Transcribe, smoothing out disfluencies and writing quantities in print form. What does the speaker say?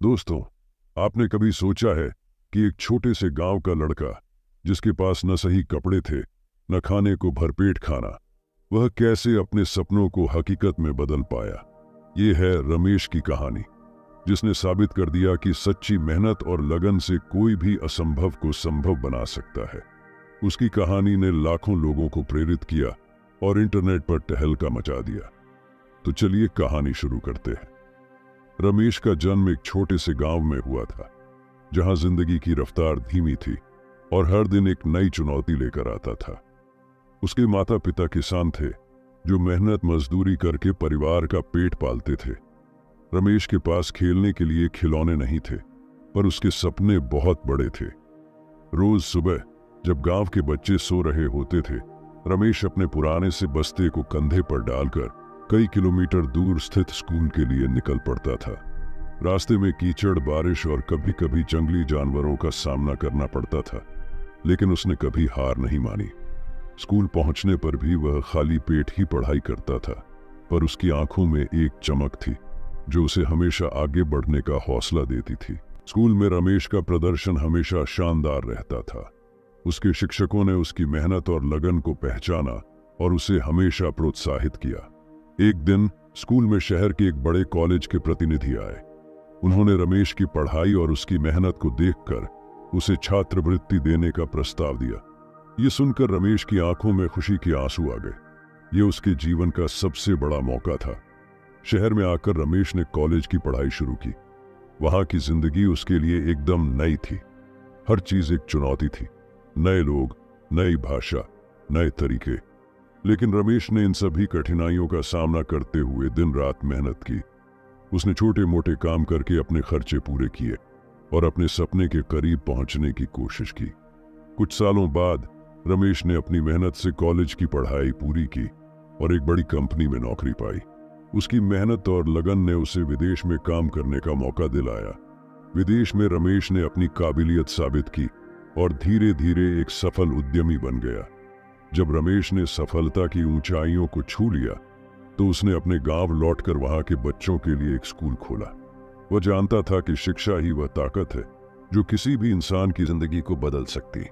दोस्तों, आपने कभी सोचा है कि एक छोटे से गांव का लड़का जिसके पास न सही कपड़े थे न खाने को भरपेट खाना, वह कैसे अपने सपनों को हकीकत में बदल पाया। ये है रमेश की कहानी, जिसने साबित कर दिया कि सच्ची मेहनत और लगन से कोई भी असंभव को संभव बना सकता है। उसकी कहानी ने लाखों लोगों को प्रेरित किया और इंटरनेट पर तहलका मचा दिया। तो चलिए कहानी शुरू करते हैं। रमेश का जन्म एक छोटे से गांव में हुआ था, जहां जिंदगी की रफ्तार धीमी थी और हर दिन एक नई चुनौती लेकर आता था। उसके माता पिता किसान थे, जो मेहनत मजदूरी करके परिवार का पेट पालते थे। रमेश के पास खेलने के लिए खिलौने नहीं थे, पर उसके सपने बहुत बड़े थे। रोज सुबह जब गांव के बच्चे सो रहे होते थे, रमेश अपने पुराने से बस्ते को कंधे पर डालकर कई किलोमीटर दूर स्थित स्कूल के लिए निकल पड़ता था। रास्ते में कीचड़, बारिश और कभी कभी जंगली जानवरों का सामना करना पड़ता था, लेकिन उसने कभी हार नहीं मानी। स्कूल पहुंचने पर भी वह खाली पेट ही पढ़ाई करता था, पर उसकी आंखों में एक चमक थी जो उसे हमेशा आगे बढ़ने का हौसला देती थी। स्कूल में रमेश का प्रदर्शन हमेशा शानदार रहता था। उसके शिक्षकों ने उसकी मेहनत और लगन को पहचाना और उसे हमेशा प्रोत्साहित किया। एक दिन स्कूल में शहर के एक बड़े कॉलेज के प्रतिनिधि आए। उन्होंने रमेश की पढ़ाई और उसकी मेहनत को देखकर उसे छात्रवृत्ति देने का प्रस्ताव दिया। ये सुनकर रमेश की आंखों में खुशी के आंसू आ गए। ये उसके जीवन का सबसे बड़ा मौका था। शहर में आकर रमेश ने कॉलेज की पढ़ाई शुरू की। वहां की जिंदगी उसके लिए एकदम नई थी। हर चीज एक चुनौती थी, नए लोग, नई भाषा, नए तरीके। लेकिन रमेश ने इन सभी कठिनाइयों का सामना करते हुए दिन रात मेहनत की। उसने छोटे मोटे काम करके अपने खर्चे पूरे किए और अपने सपने के करीब पहुंचने की कोशिश की। कुछ सालों बाद रमेश ने अपनी मेहनत से कॉलेज की पढ़ाई पूरी की और एक बड़ी कंपनी में नौकरी पाई। उसकी मेहनत और लगन ने उसे विदेश में काम करने का मौका दिलाया। विदेश में रमेश ने अपनी काबिलियत साबित की और धीरे धीरे एक सफल उद्यमी बन गया। जब रमेश ने सफलता की ऊंचाइयों को छू लिया, तो उसने अपने गांव लौटकर वहां के बच्चों के लिए एक स्कूल खोला। वह जानता था कि शिक्षा ही वह ताकत है जो किसी भी इंसान की जिंदगी को बदल सकती है।